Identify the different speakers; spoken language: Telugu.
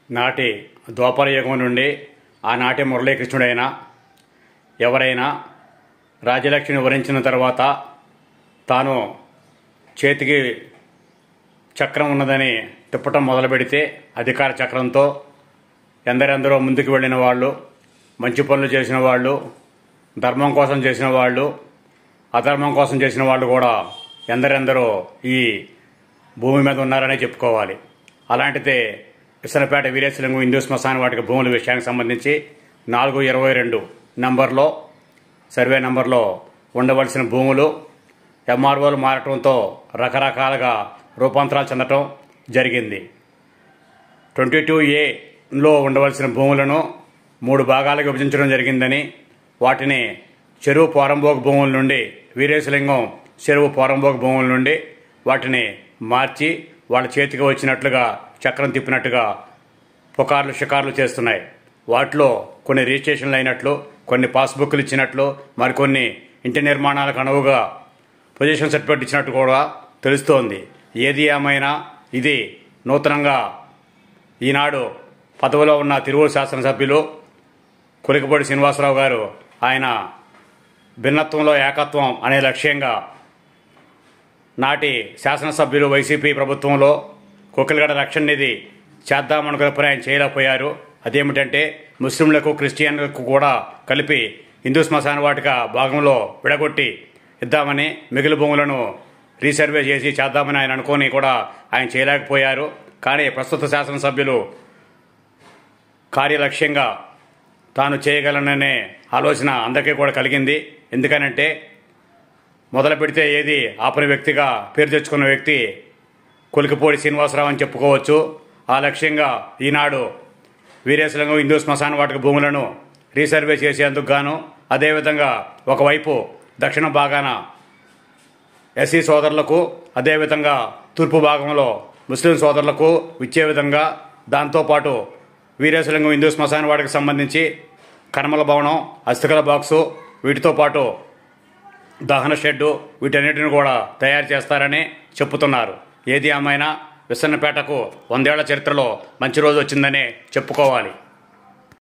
Speaker 1: నాటి ద్వాపర యుగం నుండి ఆనాటి మురళీకృష్ణుడైనా ఎవరైనా రాజ్యలక్ష్మిని వరించిన తర్వాత తాను చేతికి చక్రం ఉన్నదని తిప్పటం మొదలు పెడితే అధికార చక్రంతో ఎందరెందరో ముందుకు వెళ్ళిన వాళ్ళు, మంచి పనులు చేసిన వాళ్ళు, ధర్మం కోసం చేసిన వాళ్ళు, అధర్మం కోసం చేసిన వాళ్ళు కూడా ఎందరెందరో ఈ భూమి మీద ఉన్నారనే చెప్పుకోవాలి. అలాంటిదే విసనపేట వీరేశలింగం హిందూ శ్మశాన వాటిక భూముల విషయానికి సంబంధించి 4/22 నంబర్లో సర్వే నంబర్లో ఉండవలసిన భూములు ఎంఆర్ఓలు మారటంతో రకరకాలుగా రూపాంతరాలు చెందటం జరిగింది. 22A ఉండవలసిన భూములను 3 భాగాలుగా విభజించడం జరిగిందని, వాటిని చెరువు పోరంబోగు భూముల నుండి వీరేశలింగం చెరువు పోరంబోగు భూముల నుండి వాటిని మార్చి వాళ్ళ చేతికి వచ్చినట్లుగా చక్రం తిప్పినట్టుగా పుకార్లు షికార్లు చేస్తున్నాయి. వాటిలో కొన్ని రిజిస్ట్రేషన్లు అయినట్లు, కొన్ని పాస్బుక్లు ఇచ్చినట్లు, మరికొన్ని ఇంటి నిర్మాణాలకు అనువుగా పొజిషన్ సర్టిఫికేట్ ఇచ్చినట్టు కూడా తెలుస్తోంది. ఏది ఏమైనా ఇది నూతనంగా ఈనాడు పదవిలో ఉన్న తిరువూరు శాసనసభ్యులు కొలికపూడి శ్రీనివాసరావు గారు ఆయన భిన్నత్వంలో ఏకత్వం అనే లక్ష్యంగా నాటి శాసనసభ్యులు వైసీపీ ప్రభుత్వంలో కోకిలగడ రక్షణ నిధి చేద్దామనుకున్నప్పుడు ఆయన చేయలేకపోయారు. అదేమిటంటే ముస్లింలకు క్రిస్టియన్లకు కూడా కలిపి హిందూ శ్మశాన వాటిక భాగంలో విడగొట్టి ఇద్దామని, మిగిలిన భూములను రీసర్వే చేసి చేద్దామని ఆయన అనుకొని కూడా ఆయన చేయలేకపోయారు. కానీ ప్రస్తుత శాసనసభ్యులు కార్యలక్ష్యంగా తాను చేయగలననే ఆలోచన అందరికీ కూడా కలిగింది. ఎందుకనంటే మొదలు పెడితే ఏది ఆపని వ్యక్తిగా పేరు తెచ్చుకున్న వ్యక్తి కొలికపూడి శ్రీనివాసరావు అని చెప్పుకోవచ్చు. ఆ లక్ష్యంగా ఈనాడు వీరేశలింగం హిందూ శ్మశాన వాటిక భూములను రీసర్వే చేసేందుకు గాను, అదేవిధంగా ఒకవైపు దక్షిణ భాగాన ఎస్సీ సోదరులకు, అదేవిధంగా తూర్పు భాగంలో ముస్లిం సోదరులకు ఇచ్చే విధంగా, దాంతోపాటు వీరేశలింగం హిందూ శ్మశాన వాటికి సంబంధించి కర్మల భవనం, అస్థికల బాక్సు, వీటితో పాటు దహన షెడ్డు, వీటన్నిటిని కూడా తయారు చేస్తారని చెప్పుతున్నారు. ఏది ఏమైనా విసన్నపేటకు 100 ఏళ్ల చరిత్రలో మంచి రోజు వచ్చిందనే చెప్పుకోవాలి.